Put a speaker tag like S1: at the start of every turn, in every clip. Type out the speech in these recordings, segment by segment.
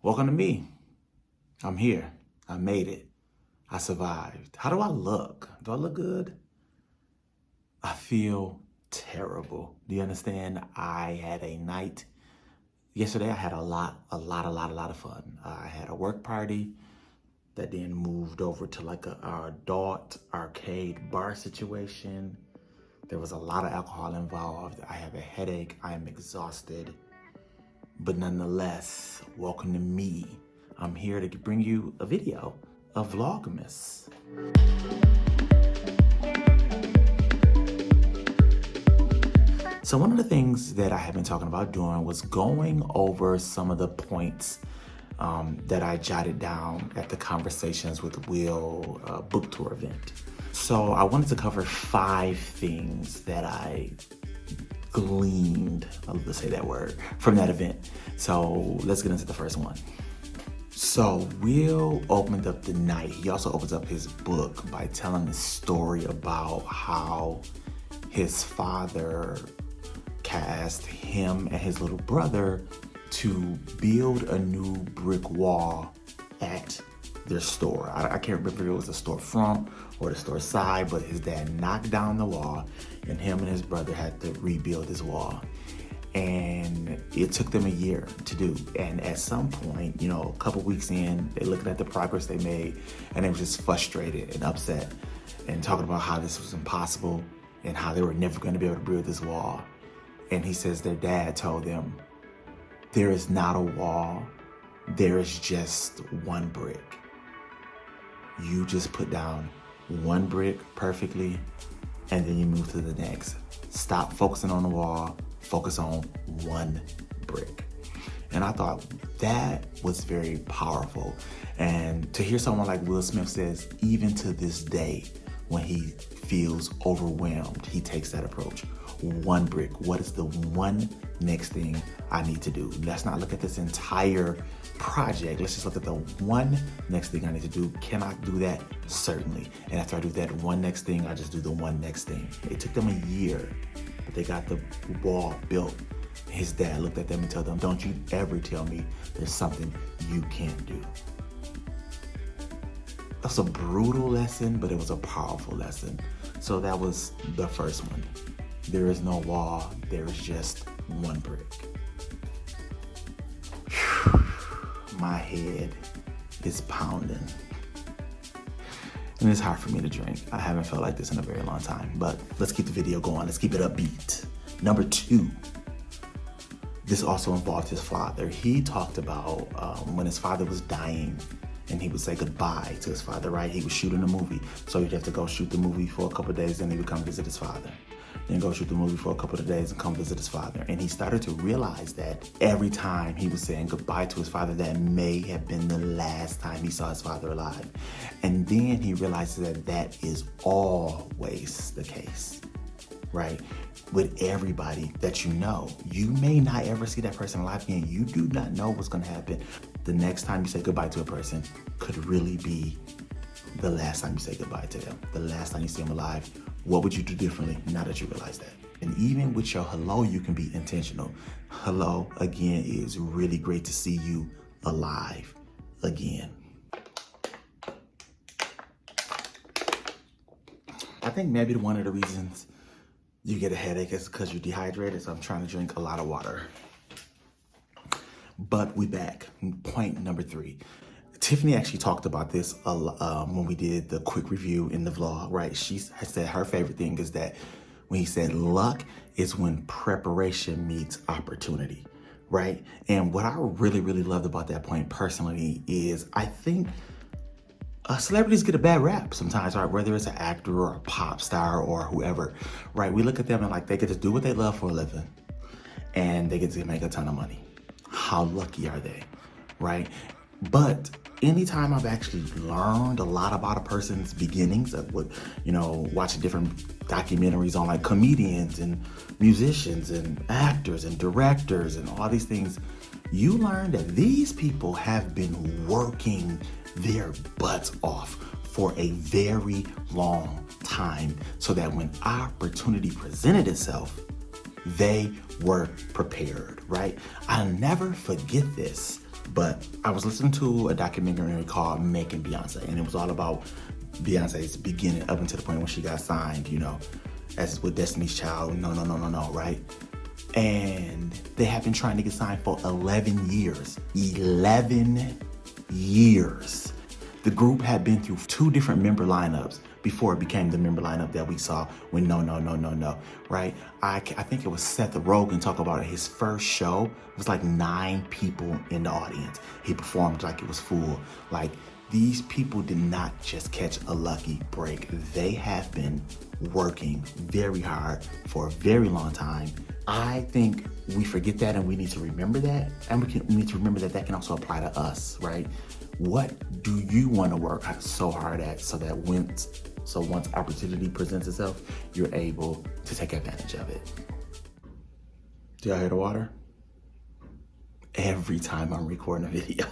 S1: Welcome to me. I'm here. I made it. I survived. How do I look? Do I look good? I feel terrible. Do you understand? I had a night yesterday. I had a lot of fun. I had a work party that then moved over to like our adult arcade bar situation. There was a lot of alcohol involved. I have a headache. I am exhausted. But nonetheless, welcome to me. I'm here to bring you a video, a Vlogmas. So one of the things that I have been talking about doing was going over some of the points that I jotted down at the Conversations with Will book tour event. So I wanted to cover 5 things that I gleaned, let's say that word, from that event. So let's get into the first one. So Will opened up the night. He also opens up his book by telling the story about how his father asked him and his little brother to build a new brick wall at their store. I can't remember if it was the store front or the store side, but his dad knocked down the wall and him and his brother had to rebuild this wall. And it took them a year to do. And at some point, a couple weeks in, they looking at the progress they made and they were just frustrated and upset and talking about how this was impossible and how they were never going to be able to build this wall. And he says their dad told them, there is not a wall, there is just one brick. You just put down one brick perfectly, and then you move to the next. Stop focusing on the wall, focus on one brick. And I thought that was very powerful. And to hear someone like Will Smith says, even to this day, when he feels overwhelmed, he takes that approach. One brick. What is the one next thing I need to do? Let's not look at this entire project. Let's just look at the one next thing I need to do. Can I do that? Certainly. And after I do that one next thing, I just do the one next thing. It took them a year, but they got the wall built. His dad looked at them and told them, don't you ever tell me there's something you can't do. That's a brutal lesson, but it was a powerful lesson. So that was the first one. There is no wall, there is just one brick. Whew. My head is pounding. And it's hard for me to drink. I haven't felt like this in a very long time, but let's keep the video going. Let's keep it upbeat. Number 2, this also involved his father. He talked about when his father was dying and he would say goodbye to his father, right? He was shooting a movie, so he'd have to go shoot the movie for a couple of days, then he would come visit his father. Then go shoot the movie for a couple of days and come visit his father. And he started to realize that every time he was saying goodbye to his father, that may have been the last time he saw his father alive. And then he realized that that is always the case, right? With everybody that you know. You may not ever see that person alive again. You do not know what's gonna happen. The next time you say goodbye to a person could really be the last time you say goodbye to them, the last time you see them alive. What would you do differently now that you realize that? And even with your hello, you can be intentional. Hello, again, is really great to see you alive again. I think maybe one of the reasons you get a headache is because you're dehydrated, so I'm trying to drink a lot of water. But we back. Point number 3. Tiffany actually talked about this when we did the quick review in the vlog, right? She said her favorite thing is that when he said luck is when preparation meets opportunity, right? And what I really, really loved about that point personally is I think celebrities get a bad rap sometimes, right? Whether it's an actor or a pop star or whoever, right? We look at them and like they get to do what they love for a living and they get to make a ton of money. How lucky are they, right? But anytime I've actually learned a lot about a person's beginnings, watching different documentaries on like comedians and musicians and actors and directors and all these things, you learn that these people have been working their butts off for a very long time so that when opportunity presented itself, they were prepared, right? I'll never forget this. But I was listening to a documentary called Making Beyonce, and it was all about Beyonce's beginning up until the point when she got signed, as with Destiny's Child, no, right? And they have been trying to get signed for 11 years. 11 years. The group had been through 2 different member lineups before it became the member lineup that we saw when no, right? I think it was Seth Rogen talk about it. His first show, it was like 9 people in the audience. He performed like it was full. Like, these people did not just catch a lucky break. They have been working very hard for a very long time. I think we forget that, and we need to remember that. And we need to remember that can also apply to us, right? What do you want to work so hard at so that once opportunity presents itself, you're able to take advantage of it? Do y'all hear the water? Every time I'm recording a video,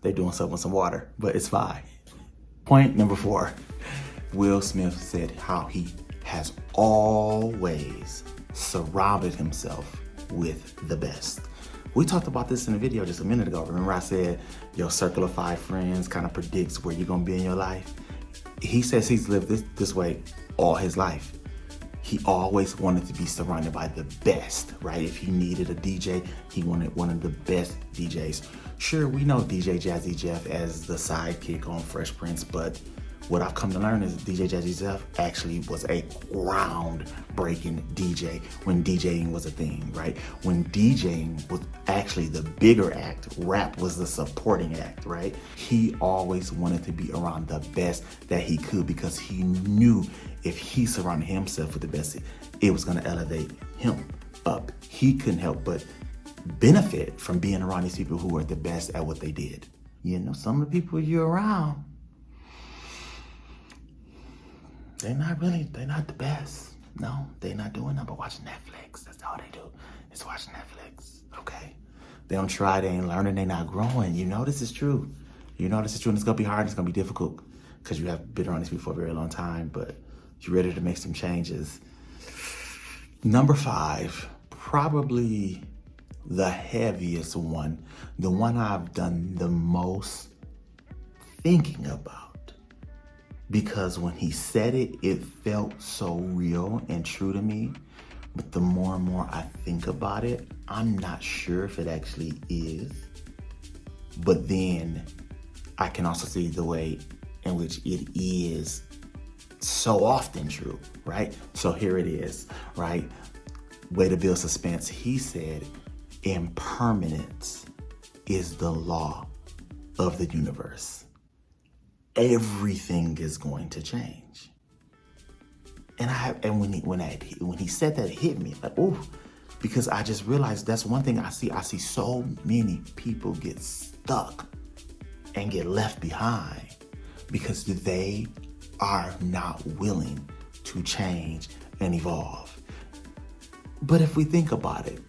S1: they're doing something with some water, but it's fine. Point number 4, Will Smith said how he has always surrounded himself with the best. We talked about this in a video just a minute ago. Remember I said your circle of 5 friends kind of predicts where you're gonna be in your life? He says he's lived this way all his life. He always wanted to be surrounded by the best, right? If he needed a DJ, he wanted one of the best DJs. Sure, we know DJ Jazzy Jeff as the sidekick on Fresh Prince, but what I've come to learn is DJ Jazzy Jeff actually was a groundbreaking DJ when DJing was a thing, right? When DJing was actually the bigger act, rap was the supporting act, right? He always wanted to be around the best that he could because he knew if he surrounded himself with the best, it was gonna elevate him up. He couldn't help but benefit from being around these people who were the best at what they did. Some of the people you're around, they're not the best. No, they're not doing nothing but watching Netflix. That's all they do, is watch Netflix, okay? They don't try, they ain't learning, they not growing. This is true. And it's gonna be hard, it's gonna be difficult because you have been around these people for a very long time, but you're ready to make some changes. Number 5, probably the heaviest one, the one I've done the most thinking about. Because when he said it, it felt so real and true to me. But the more and more I think about it, I'm not sure if it actually is. But then I can also see the way in which it is so often true, right? So here it is, right? Way to build suspense. He said, impermanence is the law of the universe. Everything is going to change. And when he said that, it hit me like, oh, because I just realized that's one thing I see. I see so many people get stuck and get left behind because they are not willing to change and evolve. But if we think about it,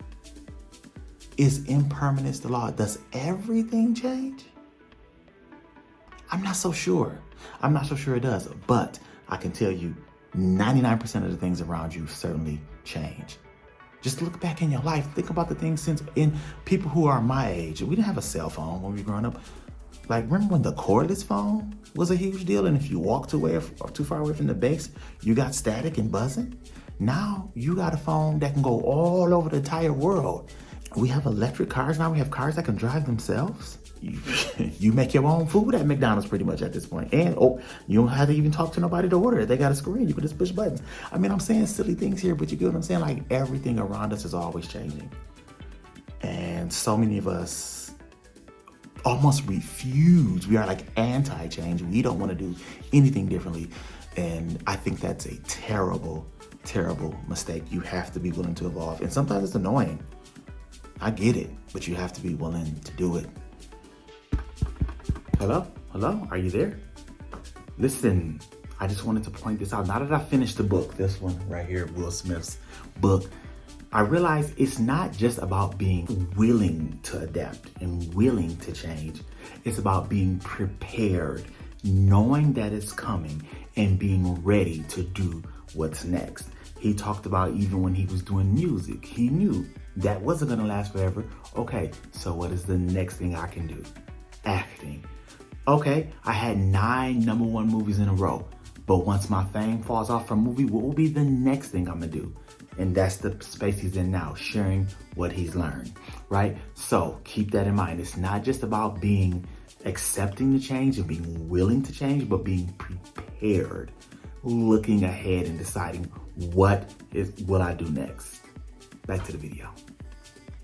S1: is impermanence the law? Does everything change? I'm not so sure. I'm not so sure it does, but I can tell you 99% of the things around you certainly change. Just look back in your life. Think about the things in people who are my age. We didn't have a cell phone when we were growing up. Like, remember when the cordless phone was a huge deal? And if you walked too far away from the base, you got static and buzzing? Now you got a phone that can go all over the entire world. We have electric cars now. We have cars that can drive themselves. You make your own food at McDonald's pretty much at this point. And you don't have to even talk to nobody to order it. They got a screen. You can just push buttons. I mean, I'm saying silly things here, but you get what I'm saying? Like, everything around us is always changing. And so many of us almost refuse. We are like anti-change. We don't want to do anything differently. And I think that's a terrible, terrible mistake. You have to be willing to evolve. And sometimes it's annoying. I get it, but you have to be willing to do it. Hello? Are you there? Listen, I just wanted to point this out. Now that I finished the book, this one right here, Will Smith's book, I realized it's not just about being willing to adapt and willing to change. It's about being prepared, knowing that it's coming, and being ready to do what's next. He talked about even when he was doing music, he knew That wasn't gonna last forever. Okay, so what is the next thing I can do? Acting. Okay, I had 9 #1 movies in a row. But once my fame falls off from a movie, what will be the next thing I'm gonna do? And that's the space he's in now, sharing what he's learned, right? So keep that in mind. It's not just about accepting the change and being willing to change, but being prepared, looking ahead and deciding what will I do next. Back to the video.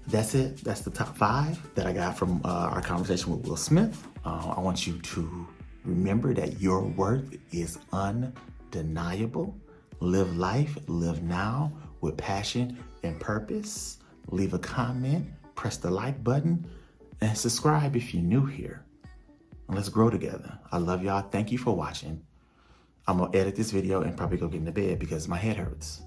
S1: That's it. That's the top 5 that I got from our conversation with Will Smith. I want you to remember that your worth is undeniable. Live life, live now with passion and purpose. Leave a comment, press the like button, and subscribe if you're new here. And let's grow together. I love y'all. Thank you for watching. I'm gonna edit this video and probably go get into bed because my head hurts.